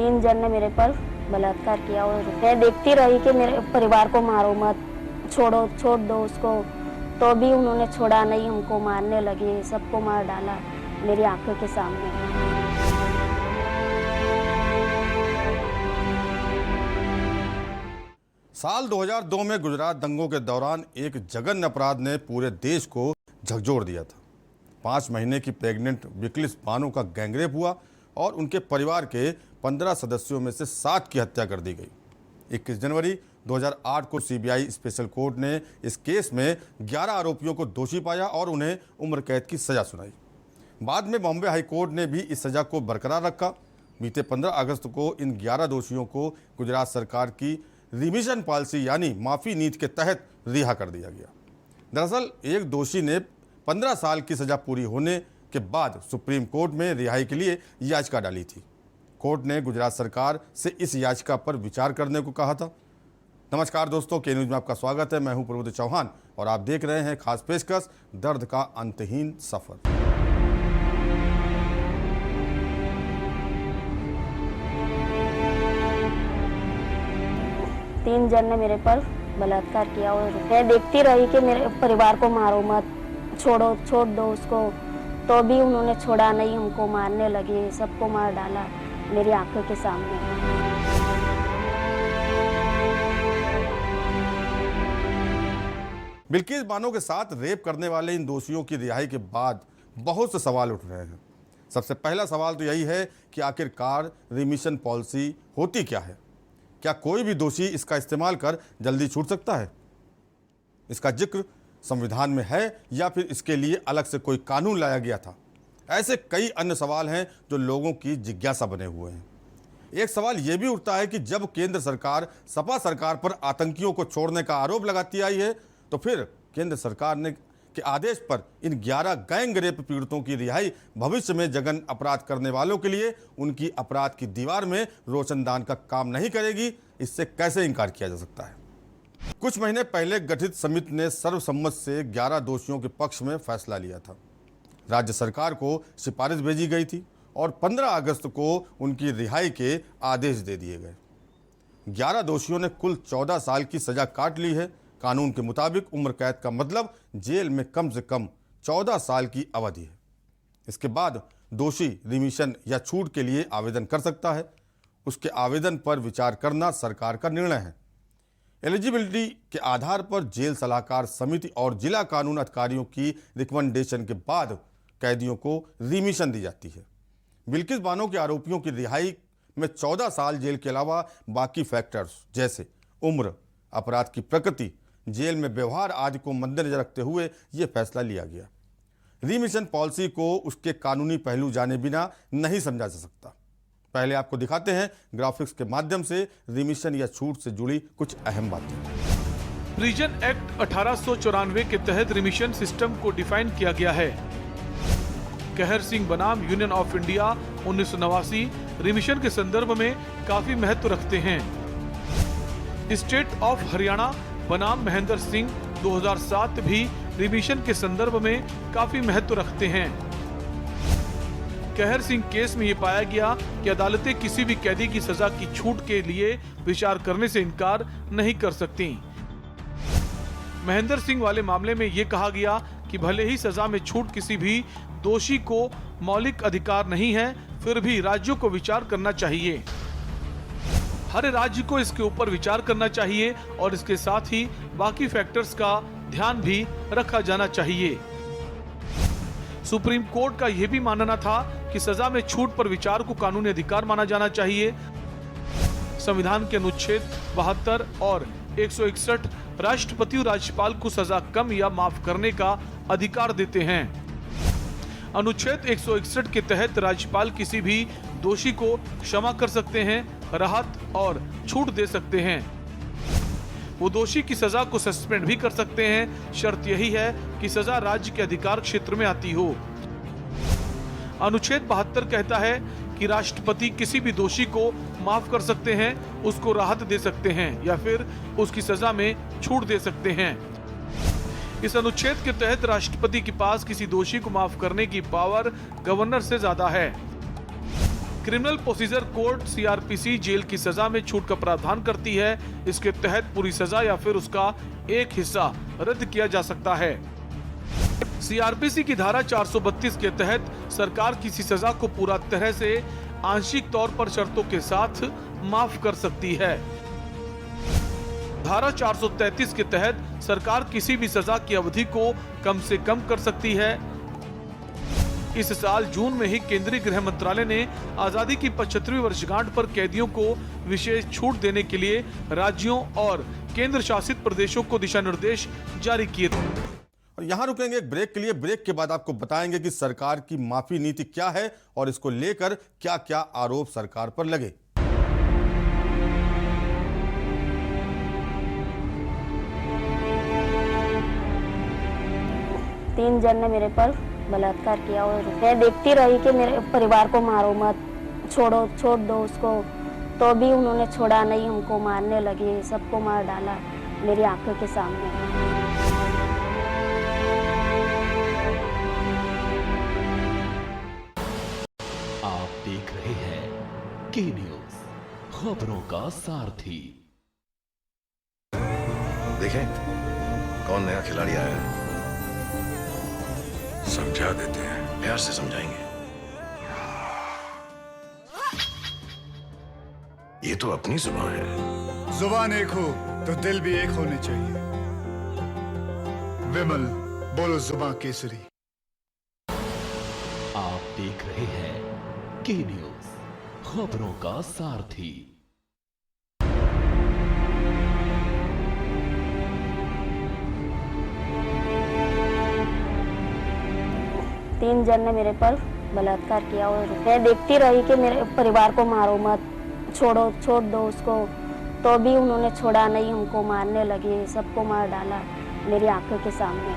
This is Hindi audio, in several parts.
3 जन ने मेरे पर बलात्कार किया और मैं देखती रही कि मेरे परिवार को मारो मत, छोड़ दो उसको, तो भी उन्होंने छोड़ा नहीं। हमको मारने लगे, सबको मार डाला मेरी आंखों के सामने। साल 2002 में गुजरात दंगों के दौरान एक जघन्य अपराध ने पूरे देश को झकझोर दिया था। 5 महीने की प्रेग्नेंट विकलिस बानो का गैंगरेप हुआ और उनके परिवार के 15 सदस्यों में से 7 की हत्या कर दी गई। 21 जनवरी 2008 को सीबीआई स्पेशल कोर्ट ने इस केस में 11 आरोपियों को दोषी पाया और उन्हें उम्र कैद की सजा सुनाई। बाद में बॉम्बे हाई कोर्ट ने भी इस सजा को बरकरार रखा। बीते 15 अगस्त को इन 11 दोषियों को गुजरात सरकार की रिमिशन पॉलिसी यानी माफ़ी नीति के तहत रिहा कर दिया गया। दरअसल एक दोषी ने 15 साल की सजा पूरी होने के बाद सुप्रीम कोर्ट में रिहाई के लिए याचिका डाली थी। कोर्ट ने गुजरात सरकार से इस याचिका पर विचार करने को कहा था। नमस्कार दोस्तों, के न्यूज में आपका स्वागत है। मैं हूं प्रबोध चौहान और आप देख रहे हैं खास पेशकश दर्द का अंतहीन सफर। 3 जन ने मेरे पर बलात्कार किया और मैं देखती रही कि मेरे परिवार को मारो मत, छोड़ दो उसको, तो भी उन्होंने छोड़ा नहीं। हमको मारने लगे, सबको मार डाला मेरी आंखों के सामने। बिल्किस बानो के साथ रेप करने वाले इन दोषियों की रिहाई के बाद बहुत से सवाल उठ रहे हैं। सबसे पहला सवाल तो यही है कि आखिरकार रिमिशन पॉलिसी होती क्या है? क्या कोई भी दोषी इसका इस्तेमाल कर जल्दी छूट सकता है? इसका जिक्र संविधान में है या फिर इसके लिए अलग से कोई कानून लाया गया था? ऐसे कई अन्य सवाल हैं जो लोगों की जिज्ञासा बने हुए हैं। एक सवाल यह भी उठता है कि जब केंद्र सरकार सपा सरकार पर आतंकियों को छोड़ने का आरोप लगाती आई है, तो फिर केंद्र सरकार ने के आदेश पर इन 11 गैंग रेप पीड़ितों की रिहाई भविष्य में जघन्य अपराध करने वालों के लिए उनकी अपराध की दीवार में रोशनदान का काम नहीं करेगी? इससे कैसे इनकार किया जा सकता है? कुछ महीने पहले गठित समिति ने सर्वसम्मत से 11 दोषियों के पक्ष में फैसला लिया था। राज्य सरकार को सिफारिश भेजी गई थी और 15 अगस्त को उनकी रिहाई के आदेश दे दिए गए। 11 दोषियों ने कुल 14 साल की सजा काट ली है। कानून के मुताबिक उम्र कैद का मतलब जेल में कम से कम 14 साल की अवधि है। इसके बाद दोषी रिमिशन या छूट के लिए आवेदन कर सकता है। उसके आवेदन पर विचार करना सरकार का निर्णय है। एलिजिबिलिटी के आधार पर जेल सलाहकार समिति और जिला कानून अधिकारियों की रिकमेंडेशन के बाद कैदियों को रिमिशन दी जाती है। बिल्किस बानो के आरोपियों की रिहाई में 14 साल जेल के अलावा बाकी फैक्टर्स जैसे उम्र, अपराध की प्रकृति, जेल में व्यवहार आदि को मद्देनजर रखते हुए यह फैसला लिया गया। रिमिशन पॉलिसी को उसके कानूनी पहलू जाने बिना नहीं समझा जा सकता। पहले आपको दिखाते हैं ग्राफिक्स के माध्यम से रिमिशन या छूट से जुड़ी कुछ अहम बातें। प्रिजन एक्ट 1894 के तहत रिमिशन सिस्टम को डिफाइन किया गया है। कहर सिंह बनाम यूनियन ऑफ इंडिया 1989 रिमिशन के संदर्भ में काफी महत्व रखते हैं। स्टेट ऑफ हरियाणा बनाम महेंद्र सिंह 2007 भी रिमिशन के संदर्भ में काफी महत्व रखते हैं। कहर सिंह केस में ये पाया गया कि अदालतें किसी भी कैदी की सजा की छूट के लिए विचार करने से इनकार नहीं कर सकती। महेंद्र सिंह वाले मामले में ये कहा गया कि भले ही सजा में छूट किसी भी दोषी को मौलिक अधिकार नहीं है, फिर भी राज्यों को विचार करना चाहिए। हर राज्य को इसके ऊपर विचार करना चाहिए और इसके साथ ही बाकी फैक्टर्स का ध्यान भी रखा जाना चाहिए। सुप्रीम कोर्ट का यह भी मानना था कि सजा में छूट पर विचार को कानूनी अधिकार माना जाना चाहिए। संविधान के अनुच्छेद 72 और 161 राष्ट्रपति और राज्यपाल को सजा कम या माफ करने का अधिकार देते हैं। अनुच्छेद 161 के तहत राज्यपाल किसी भी दोषी को क्षमा कर सकते हैं, राहत और छूट दे सकते हैं। वो दोषी की सजा को सस्पेंड भी कर सकते हैं। शर्त यही है कि सजा राज्य के अधिकार क्षेत्र में आती हो। अनुच्छेद 72 कहता है कि राष्ट्रपति किसी भी दोषी को माफ कर सकते हैं, उसको राहत दे सकते हैं या फिर उसकी सजा में छूट दे सकते हैं। इस अनुच्छेद के तहत राष्ट्रपति के पास किसी दोषी को माफ करने की पावर गवर्नर से ज्यादा है। Criminal procedure code CrPC jail की सजा में छूट का प्रावधान करती है। इसके तहत पूरी सजा या फिर उसका एक हिस्सा रद्द किया जा सकता है। सीआरपीसी की धारा 432 के तहत सरकार किसी सजा को पूरा तरह से आंशिक तौर पर शर्तों के साथ माफ कर सकती है। धारा 433 के तहत सरकार किसी भी सजा की अवधि को कम से कम कर सकती है। इस साल जून में ही केंद्रीय गृह मंत्रालय ने आजादी की 75वीं वर्षगांठ पर कैदियों को विशेष छूट देने के लिए राज्यों और केंद्र शासित प्रदेशों को दिशा निर्देश जारी किए थे। और यहाँ रुकेंगे एक ब्रेक के लिए। ब्रेक के बाद आपको बताएंगे कि सरकार की माफी नीति क्या है और इसको लेकर क्या क्या आरोप सरकार पर लगे। तीन जन ने मेरे पर बलात्कार किया और मैं देखती रही कि मेरे परिवार को मारो मत, छोड़ दो उसको, तो भी उन्होंने छोड़ा नहीं। हमको मारने लगे, सबको मार डाला मेरी आंखों के सामने। आप देख रहे हैं के न्यूज, खबरों का सारथी। देखें कौन नया खिलाड़ी आया है, समझा देते हैं, प्यार से समझाएंगे। ये तो अपनी जुबान है। जुबान एक हो तो दिल भी एक होने चाहिए। विमल बोलो जुबान केसरी। आप देख रहे हैं के न्यूज, खबरों का सारथी। तीन जन ने मेरे पर बलात्कार किया और मैं देखती रही कि मेरे परिवार को मारो मत, छोड़ दो उसको, तो भी उन्होंने छोड़ा नहीं। हमको मारने लगे, सबको मार डाला मेरी आंखों के सामने।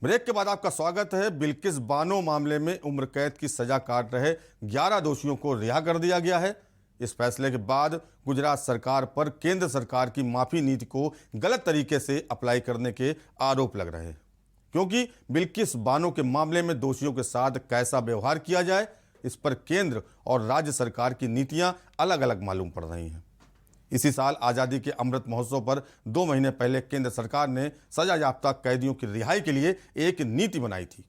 ब्रेक के बाद आपका स्वागत है। बिल्किस बानो मामले में उम्र कैद की सजा काट रहे 11 दोषियों को रिहा कर दिया गया है। इस फैसले के बाद गुजरात सरकार पर केंद्र सरकार की माफी नीति को गलत तरीके से अप्लाई करने के आरोप लग रहे हैं, क्योंकि बिल्किस बानो के मामले में दोषियों के साथ कैसा व्यवहार किया जाए, इस पर केंद्र और राज्य सरकार की नीतियां अलग अलग मालूम पड़ रही हैं। इसी साल आज़ादी के अमृत महोत्सव पर 2 महीने पहले केंद्र सरकार ने सजा याफ्ता कैदियों की रिहाई के लिए एक नीति बनाई थी,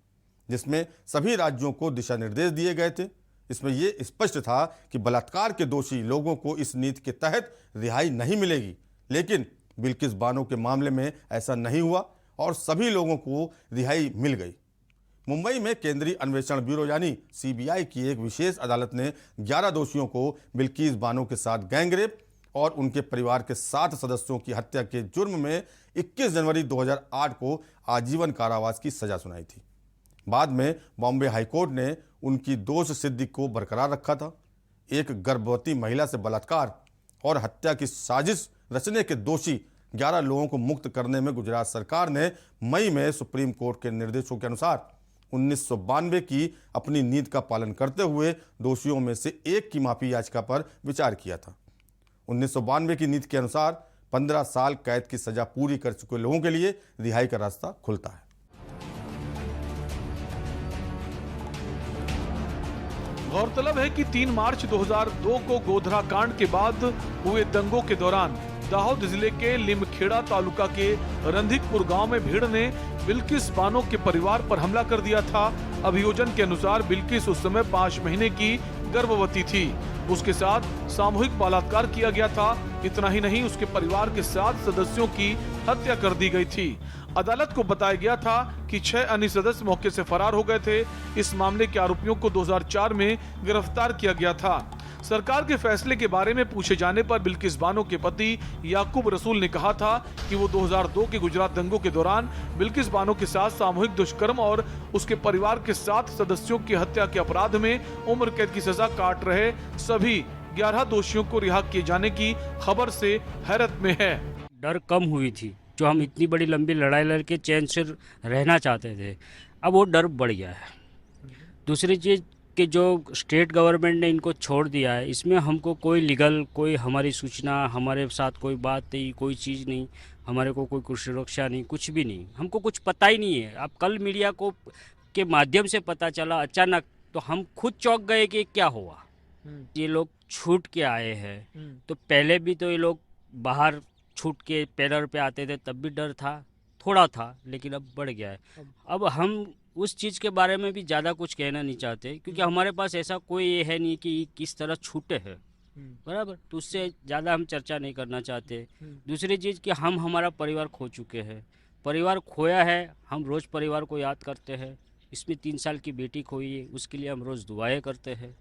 जिसमें सभी राज्यों को दिशा निर्देश दिए गए थे। इसमें यह स्पष्ट था कि बलात्कार के दोषी लोगों को इस नीति के तहत रिहाई नहीं मिलेगी, लेकिन बिल्किस बानो के मामले में ऐसा नहीं हुआ और सभी लोगों को रिहाई मिल गई। मुंबई में केंद्रीय अन्वेषण ब्यूरो यानी सीबीआई की एक विशेष अदालत ने 11 दोषियों को बिल्किस बानो के साथ गैंगरेप और उनके परिवार के 7 सदस्यों की हत्या के जुर्म में 21 जनवरी 2008 को आजीवन कारावास की सजा सुनाई थी। बाद में बॉम्बे हाईकोर्ट ने उनकी दोष सिद्धि को बरकरार रखा था। एक गर्भवती महिला से बलात्कार और हत्या की साजिश रचने के दोषी 11 लोगों को मुक्त करने में गुजरात सरकार ने मई में सुप्रीम कोर्ट के निर्देशों के अनुसार 1992 की अपनी नीति का पालन करते हुए दोषियों में से एक की माफी याचिका पर विचार किया था। 1992 की नीति के अनुसार 15 साल कैद की सजा पूरी कर चुके लोगों के लिए रिहाई का रास्ता खुलता है। गौरतलब है कि 3 मार्च 2002 को गोधरा कांड के बाद हुए दंगों के दौरान दाहोद जिले के लिमखेड़ा तालुका के रंधिकपुर गांव में भीड़ ने बिल्किस बानो के परिवार पर हमला कर दिया था। अभियोजन के अनुसार बिल्किस उस समय 5 महीने की गर्भवती थी। उसके साथ सामूहिक बलात्कार किया गया था। इतना ही नहीं, उसके परिवार के 7 सदस्यों की हत्या कर दी गई थी। अदालत को बताया गया था कि 6 अन्य सदस्य मौके से फरार हो गए थे। इस मामले के आरोपियों को 2004 में गिरफ्तार किया गया था। सरकार के फैसले के बारे में पूछे जाने पर बिल्किस बानो के पति याकूब रसूल ने कहा था कि वो 2002 के गुजरात दंगों के दौरान बिल्किस बानो के साथ सामूहिक दुष्कर्म और उसके परिवार के 7 सदस्यों की हत्या के अपराध में उम्र कैद की सजा काट रहे सभी 11 दोषियों को रिहा किए जाने की खबर से हैरत में है। डर कम हुई थी, जो हम इतनी बड़ी लंबी लड़ाई लड़के चैन से रहना चाहते थे, अब वो डर बढ़ गया है। दूसरी चीज़ के जो स्टेट गवर्नमेंट ने इनको छोड़ दिया है, इसमें हमको कोई लीगल, कोई हमारी सूचना, हमारे साथ कोई बात नहीं, कोई चीज़ नहीं, हमारे को कोई सुरक्षा नहीं, कुछ भी नहीं, हमको कुछ पता ही नहीं है। अब कल मीडिया को के माध्यम से पता चला अचानक, तो हम खुद चौंक गए कि क्या हुआ। ये लोग छूट के आए हैं, तो पहले भी तो ये लोग बाहर छूट के पैदल पे आते थे, तब भी डर था, थोड़ा था, लेकिन अब बढ़ गया है। अब हम उस चीज़ के बारे में भी ज़्यादा कुछ कहना नहीं चाहते, क्योंकि हमारे पास ऐसा कोई ये है नहीं कि किस तरह छूटे हैं, बराबर, तो उससे ज़्यादा हम चर्चा नहीं करना चाहते। दूसरी चीज़ कि हम हमारा परिवार खो चुके हैं, परिवार खोया है, हम रोज़ परिवार को याद करते हैं। इसमें 3 साल की बेटी खोई है, उसके लिए हम रोज़ दुआएं करते हैं।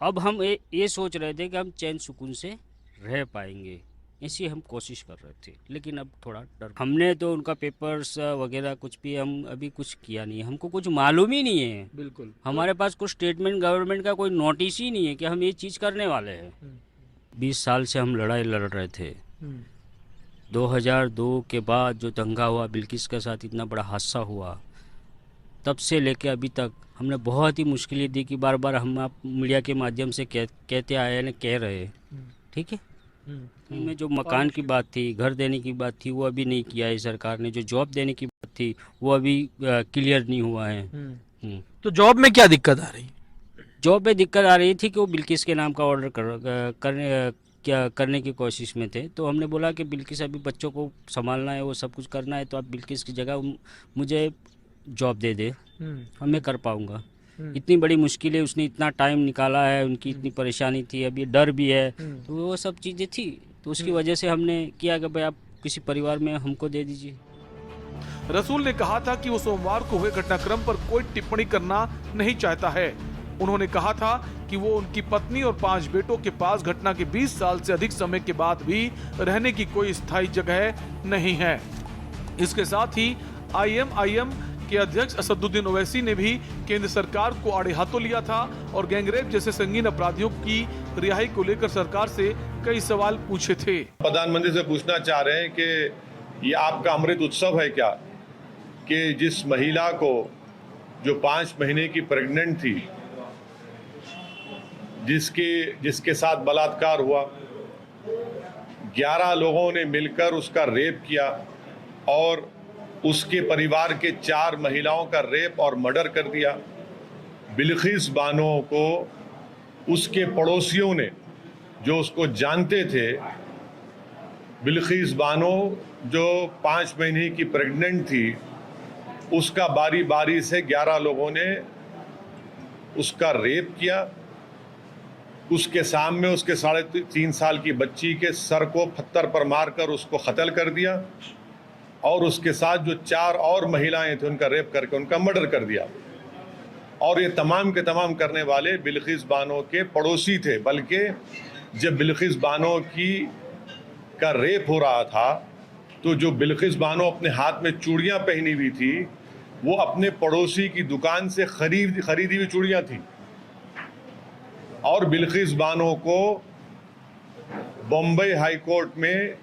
अब हम ये सोच रहे थे कि हम चैन सुकून से रह पाएंगे, ऐसी हम कोशिश कर रहे थे, लेकिन अब थोड़ा डर। हमने तो उनका पेपर्स वगैरह कुछ भी हम अभी कुछ किया नहीं है, हमको कुछ मालूम ही नहीं है। बिल्कुल, हमारे पास कुछ स्टेटमेंट गवर्नमेंट का कोई नोटिस ही नहीं है कि हम ये चीज़ करने वाले हैं। 20 साल से हम लड़ाई लड़ रहे थे। 2002 के बाद जो दंगा हुआ, बिल्किस के साथ इतना बड़ा हादसा हुआ, तब से लेके अभी तक हमने बहुत ही मुश्किलें दी कि बार बार हम आप मीडिया के माध्यम से कहते आए हैं, कह रहे, ठीक है। में जो मकान की बात थी, घर देने की बात थी, वो अभी नहीं किया है सरकार ने। जो जॉब देने की बात थी, वो अभी क्लियर नहीं हुआ है। तो जॉब में क्या दिक्कत आ रही? जॉब में दिक्कत आ रही थी कि वो बिल्किस के नाम का ऑर्डर करने की कोशिश में थे, तो हमने बोला कि बिल्किस अभी बच्चों को संभालना है, वो सब कुछ करना है, तो आप बिल्किस की जगह मुझे जॉब दे दे, मैं कर पाऊँगा। इतनी बड़ी मुश्किल है, उसने इतना टाइम निकाला है, उनकी इतनी परेशानी थी, अभी डर भी है, तो वो सब चीज़ें थी, तो उसकी वजह से हमने किया कि भाई आप किसी परिवार में हमको दे दीजिए। रसूल ने कहा था कि वो सोमवार को हुए घटनाक्रम पर कोई टिप्पणी करना नहीं चाहता है। उन्होंने कहा था कि वो उनकी पत्नी और 5 बेटों के पास घटना के 20 साल से अधिक समय के बाद भी रहने की कोई स्थायी जगह नहीं है। इसके साथ ही IMIM के अध्यक्ष असदुद्दीन ओवैसी ने भी केंद्र सरकार को आड़े हाथों लिया था और गैंगरेप जैसे संगीन अपराधियों की रिहाई को लेकर सरकार से कई सवाल पूछे थे। प्रधानमंत्री से पूछना चाह रहे हैं कि ये आपका अमृत उत्सव है क्या, कि जिस महिला को जो 5 महीने की प्रेग्नेंट थी, जिसके साथ बलात्कार हुआ, 11 लोगों ने मिलकर उसका रेप किया और उसके परिवार के 4 महिलाओं का रेप और मर्डर कर दिया। बिल्किस बानो को उसके पड़ोसियों ने, जो उसको जानते थे, बिल्किस बानो जो 5 महीने की प्रेग्नेंट थी, उसका बारी बारी से 11 लोगों ने उसका रेप किया। उसके सामने उसके 3.5 साल की बच्ची के सर को पत्थर पर मारकर उसको कत्ल कर दिया और उसके साथ जो 4 और महिलाएं थी उनका रेप करके उनका मर्डर कर दिया। और ये तमाम के तमाम करने वाले बिल्किस बानो के पड़ोसी थे। बल्कि जब बिल्किस बानो का रेप हो रहा था, तो जो बिल्किस बानो अपने हाथ में चूड़ियां पहनी हुई थी, वो अपने पड़ोसी की दुकान से खरीदी हुई चूड़ियां थी। और बिल्किस बानो को बॉम्बे हाई कोर्ट में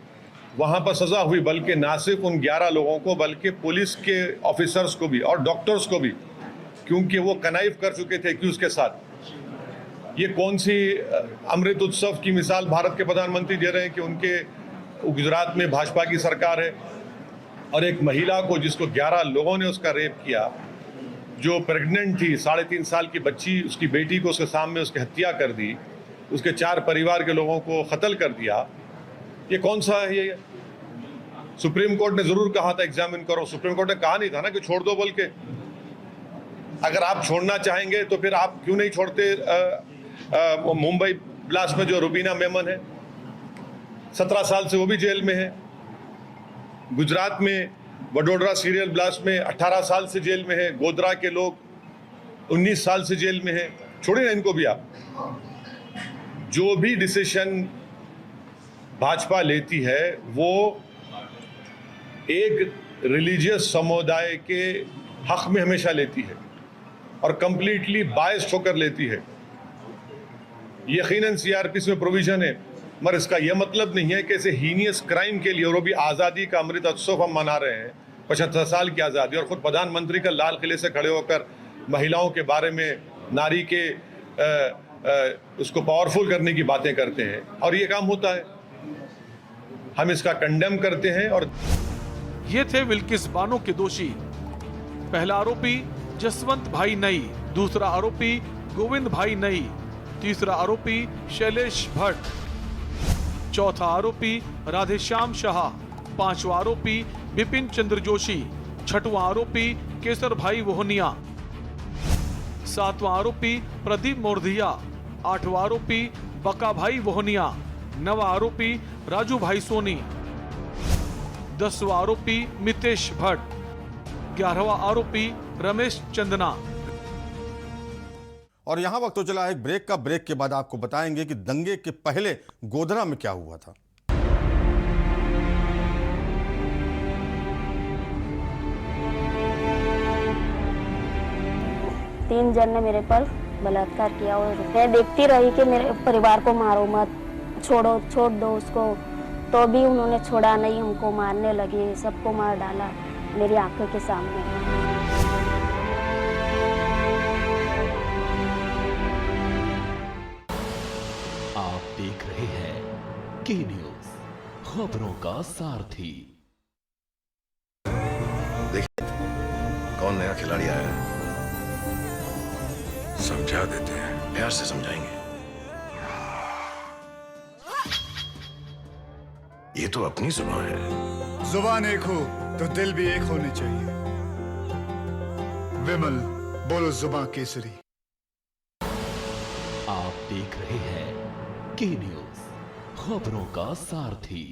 वहाँ पर सज़ा हुई, बल्कि ना सिर्फ उन 11 लोगों को, बल्कि पुलिस के ऑफिसर्स को भी और डॉक्टर्स को भी, क्योंकि वो कनाइफ कर चुके थे एक्यूज के साथ। ये कौन सी अमृत उत्सव की मिसाल भारत के प्रधानमंत्री दे रहे हैं कि उनके गुजरात में भाजपा की सरकार है और एक महिला को, जिसको 11 लोगों ने उसका रेप किया, जो प्रेग्नेंट थी, 3.5 साल की बच्ची, उसकी बेटी को उसके सामने उसकी हत्या कर दी, उसके 4 परिवार के लोगों को कत्ल कर दिया। ये कौन सा है? ये सुप्रीम कोर्ट ने जरूर कहा था एग्जामिन करो, सुप्रीम कोर्ट ने कहा नहीं था ना कि छोड़ दो बोल के। अगर आप छोड़ना चाहेंगे तो फिर आप क्यों नहीं छोड़ते मुंबई ब्लास्ट में जो रुबीना मेमन है, 17 साल से वो भी जेल में है। गुजरात में वडोदरा सीरियल ब्लास्ट में 18 साल से जेल में है। गोधरा के लोग 19 साल से जेल में है। छोड़िए ना इनको भी आप। जो भी डिसीजन भाजपा लेती है वो एक रिलीजियस समुदाय के हक में हमेशा लेती है और कंप्लीटली बायस्ड होकर लेती है। यकीनन सीआरपीसी में प्रोविजन है, मगर इसका यह मतलब नहीं है कि ऐसे हीनियस क्राइम के लिए, और वो भी आज़ादी का अमृत उत्सव हम मना रहे हैं, 75 साल की आज़ादी, और खुद प्रधानमंत्री का लाल किले से खड़े होकर महिलाओं के बारे में नारी के उसको पावरफुल करने की बातें करते हैं और ये काम होता है। हम इसका कंडेम करते हैं। और ये थे बिल्किस बानो के दोषी। पहला आरोपी जसवंत भाई नई, दूसरा आरोपी गोविंद भाई नई, तीसरा आरोपी शैलेश भट्ट, चौथा आरोपी राधेश्याम शाह, पांचवा आरोपी विपिन चंद्र जोशी, छठवां आरोपी केसर भाई वोहनिया, सातवां आरोपी प्रदीप मोरधिया, आठवां आरोपी बका भाई वोहनिया, नवा आरोपी राजू भाई सोनी, 10वां आरोपी मितेश भट्ट, 11वां आरोपी रमेश चंदना। और यहाँ वक्त तो चला है ब्रेक का। ब्रेक के बाद आपको बताएंगे कि दंगे के पहले गोधरा में क्या हुआ था। तीन जन ने मेरे पर बलात्कार किया और मैं देखती रही कि मेरे परिवार को मारो मत, छोड़ दो उसको, तो भी उन्होंने छोड़ा नहीं। हमको मारने लगे, सबको मार डाला मेरी आंखों के सामने। आप देख रहे हैं के न्यूज, खबरों का सारथी। देखिए कौन नया खिलाड़ी आया है, समझा देते हैं, प्यार से समझाएंगे। ये तो अपनी जुबान है। जुबान एक हो तो दिल भी एक होने चाहिए। विमल बोलो जुबान केसरी। आप देख रहे हैं के न्यूज, खबरों का सारथी।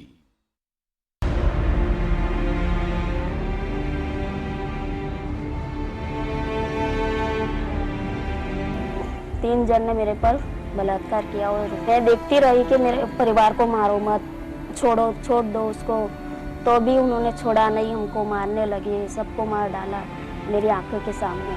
तीन जन ने मेरे पर बलात्कार किया और मैं देखती रही कि मेरे परिवार को मारो मत, छोड़ दो उसको, तो भी उन्होंने छोड़ा नहीं। हमको मारने लगे, सबको मार डाला मेरी आंखों के सामने।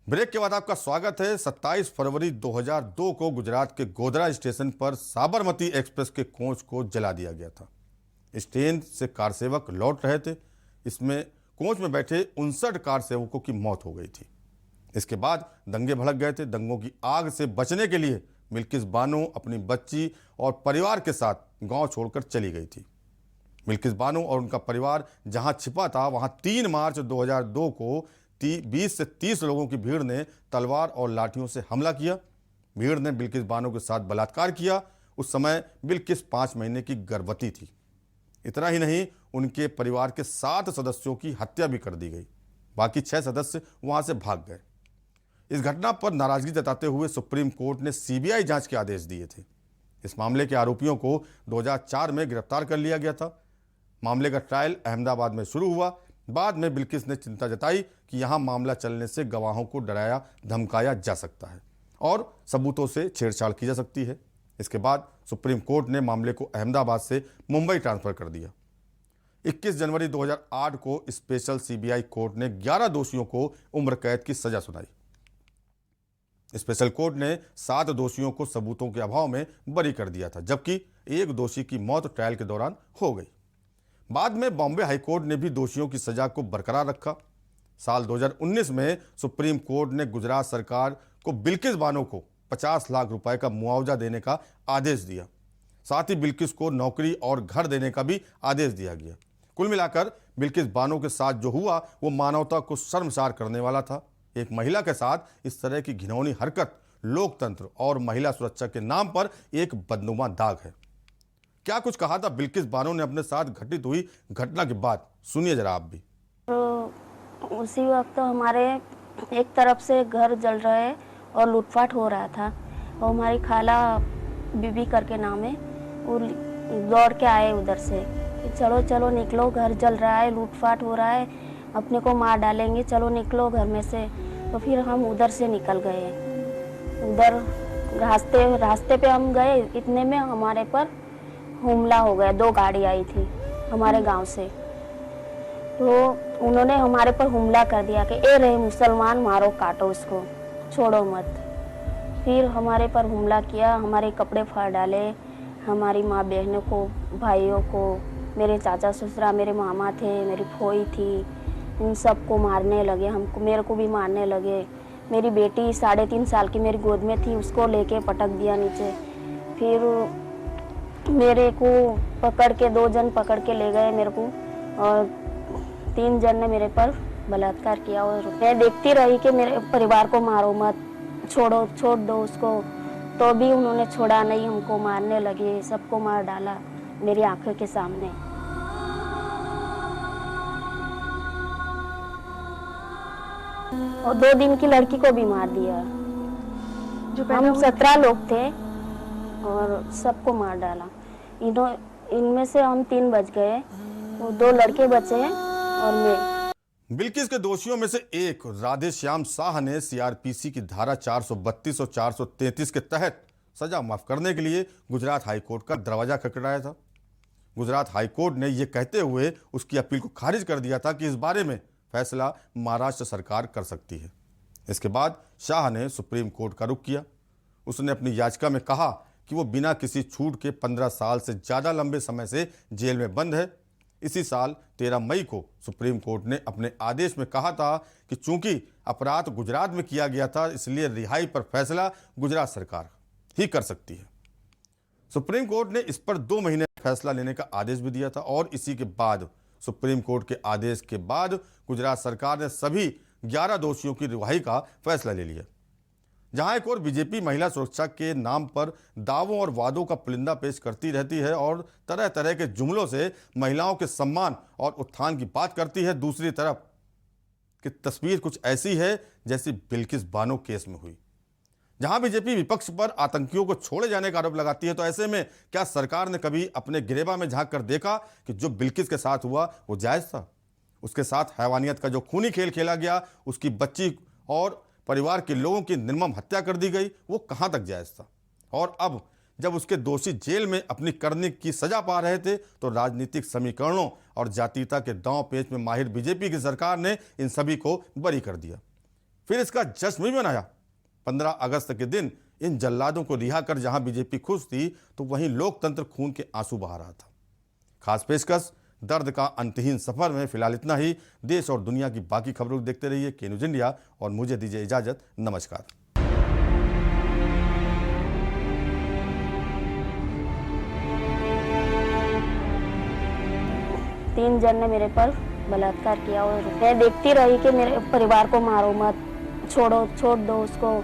ब्रेक के बाद आपका स्वागत है। 27 फरवरी 2002 को गुजरात के गोधरा स्टेशन पर साबरमती एक्सप्रेस के कोच को जला दिया गया था। इस ट्रेन से कार सेवक लौट रहे थे। इसमें कोच में बैठे 59 कार सेवकों की मौत हो गई थी। इसके बाद दंगे भड़क गए थे। दंगों की आग से बचने के लिए बिल्किस बानो अपनी बच्ची और परिवार के साथ गांव छोड़कर चली गई थी। बिल्किस बानो और उनका परिवार जहां छिपा था, वहां 3 मार्च 2002 को 20 से 30 लोगों की भीड़ ने तलवार और लाठियों से हमला किया। भीड़ ने बिल्किस बानो के साथ बलात्कार किया। उस समय बिल्किस 5 महीने की गर्भवती थी। इतना ही नहीं, उनके परिवार के 7 सदस्यों की हत्या भी कर दी गई। बाकी 6 सदस्य वहां से भाग गए। इस घटना पर नाराजगी जताते हुए सुप्रीम कोर्ट ने सीबीआई जांच के आदेश दिए थे। इस मामले के आरोपियों को 2004 में गिरफ्तार कर लिया गया था। मामले का ट्रायल अहमदाबाद में शुरू हुआ। बाद में बिल्किस ने चिंता जताई कि यहां मामला चलने से गवाहों को डराया धमकाया जा सकता है और सबूतों से छेड़छाड़ की जा सकती है। इसके बाद सुप्रीम कोर्ट ने मामले को अहमदाबाद से मुंबई ट्रांसफर कर दिया। 21 जनवरी 2008 को स्पेशल सीबीआई कोर्ट ने 11 दोषियों को उम्र कैद की सजा सुनाई। स्पेशल कोर्ट ने 7 दोषियों को सबूतों के अभाव में बरी कर दिया था, जबकि एक दोषी की मौत ट्रायल के दौरान हो गई। बाद में बॉम्बे हाईकोर्ट ने भी दोषियों की सजा को बरकरार रखा। साल 2019 में सुप्रीम कोर्ट ने गुजरात सरकार को बिल्किस बानो को 50 लाख रुपए का मुआवजा देने का आदेश दिया। साथ ही बिल्किस को नौकरी और घर देने का भी आदेश दिया गया। कुल मिलाकर बिल्किस बानो के साथ जो हुआ वो मानवता को शर्मसार करने वाला था। एक महिला के साथ इस तरह की घिनौनी हरकत लोकतंत्र और महिला सुरक्षा के नाम पर एक बदनुमा दाग है। क्या कुछ कहा था बिल्किस बानो ने अपने साथ घटित हुई घटना के बाद, सुनिए जरा आप भी। तो उसी वक्त हमारे एक तरफ से घर जल रहे और लूटपाट हो रहा था और हमारी खाला बीबी करके नाम है, वो दौड़ के आए उधर से, चलो चलो निकलो, घर जल रहा है, लूटपाट हो रहा है, अपने को मार डालेंगे, चलो निकलो घर में से। तो फिर हम उधर से निकल गए। उधर रास्ते पे हम गए, इतने में हमारे पर हमला हो गया। 2 गाड़ी आई थी हमारे गांव से, तो उन्होंने हमारे पर हमला कर दिया कि ए रहे मुसलमान, मारो काटो उसको, छोड़ो मत। फिर हमारे पर हमला किया, हमारे कपड़े फाड़ डाले, हमारी माँ बहनों को, भाइयों को, मेरे चाचा ससुरा, मेरे मामा थे, मेरी फोई थी, इन सबको मारने लगे, हमको मेरे को भी मारने लगे। मेरी बेटी 3.5 साल की मेरी गोद में थी, उसको लेके पटक दिया नीचे। फिर मेरे को पकड़ के 2 जन पकड़ के ले गए मेरे को, और 3 जन ने मेरे पर बलात्कार किया। और मैं देखती रही कि मेरे परिवार को मारो मत, छोड़ दो उसको, तो भी उन्होंने छोड़ा नहीं, हमको मारने लगे, सबको मार डाला मेरी आंखों के सामने। और 2 दिन की लड़की को भी मार दिया। हम 17 लोग थे और सबको मार डाला। इनमें से हम 3 बच गए, वो 2 लड़के बचे हैं और मैं। बिल्किस के दोषियों में से एक राधेश्याम शाह ने सीआरपीसी की धारा 432 और 433 के तहत सजा माफ करने के लिए गुजरात हाईकोर्ट का दरवाजा खटखटाया था। गुजरात हाईकोर्ट ने यह कहते हुए उसकी अपील को खारिज कर दिया था कि इस बारे में फैसला महाराष्ट्र सरकार कर सकती है। इसके बाद शाह ने सुप्रीम कोर्ट का रुख किया। उसने अपनी याचिका में कहा कि वो बिना किसी छूट के 15 साल से ज़्यादा लंबे समय से जेल में बंद है। इसी साल 13 मई को सुप्रीम कोर्ट ने अपने आदेश में कहा था कि चूंकि अपराध गुजरात में किया गया था, इसलिए रिहाई पर फैसला गुजरात सरकार ही कर सकती है। सुप्रीम कोर्ट ने इस पर 2 महीने फैसला लेने का आदेश भी दिया था और इसी के बाद सुप्रीम कोर्ट के आदेश के बाद गुजरात सरकार ने सभी 11 दोषियों की रिहाई का फैसला ले लिया। जहां एक और बीजेपी महिला सुरक्षा के नाम पर दावों और वादों का पुलिंदा पेश करती रहती है और तरह तरह के जुमलों से महिलाओं के सम्मान और उत्थान की बात करती है, दूसरी तरफ की तस्वीर कुछ ऐसी है जैसी बिल्किस बानो केस में हुई, जहां बीजेपी विपक्ष पर आतंकियों को छोड़े जाने का आरोप लगाती है। तो ऐसे में क्या सरकार ने कभी अपने गिरेबा में झांक कर देखा कि जो बिल्किस के साथ हुआ वो जायज़ था? उसके साथ हैवानियत का जो खूनी खेल खेला गया, उसकी बच्ची और परिवार के लोगों की निर्मम हत्या कर दी गई, वो कहां तक जायज़ था? और अब जब उसके दोषी जेल में अपनी करने की सजा पा रहे थे तो राजनीतिक समीकरणों और जातीयता के दांव पेच में माहिर बीजेपी की सरकार ने इन सभी को बरी कर दिया। फिर इसका जश्न भी मनाया। 15 अगस्त के दिन इन जल्लादों को रिहा कर जहां बीजेपी खुश थी तो वहीं लोकतंत्र खून के आंसू बहा रहा था। खास पेशकश दर्द का अंतहीन सफर में फिलहाल इतना ही। देश और दुनिया की बाकी खबरों को देखते रहिए के न्यूज़ इंडिया और मुझे दीजिए इजाजत। नमस्कार। 3 जन ने मेरे पर बलात्कार किया और मैं देखती रही कि मेरे परिवार को मारो मत, छोड़ दो उसको,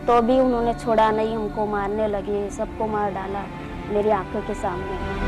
तो भी उन्होंने छोड़ा नहीं, हमको मारने लगे, सबको मार डाला मेरी आंखों के सामने।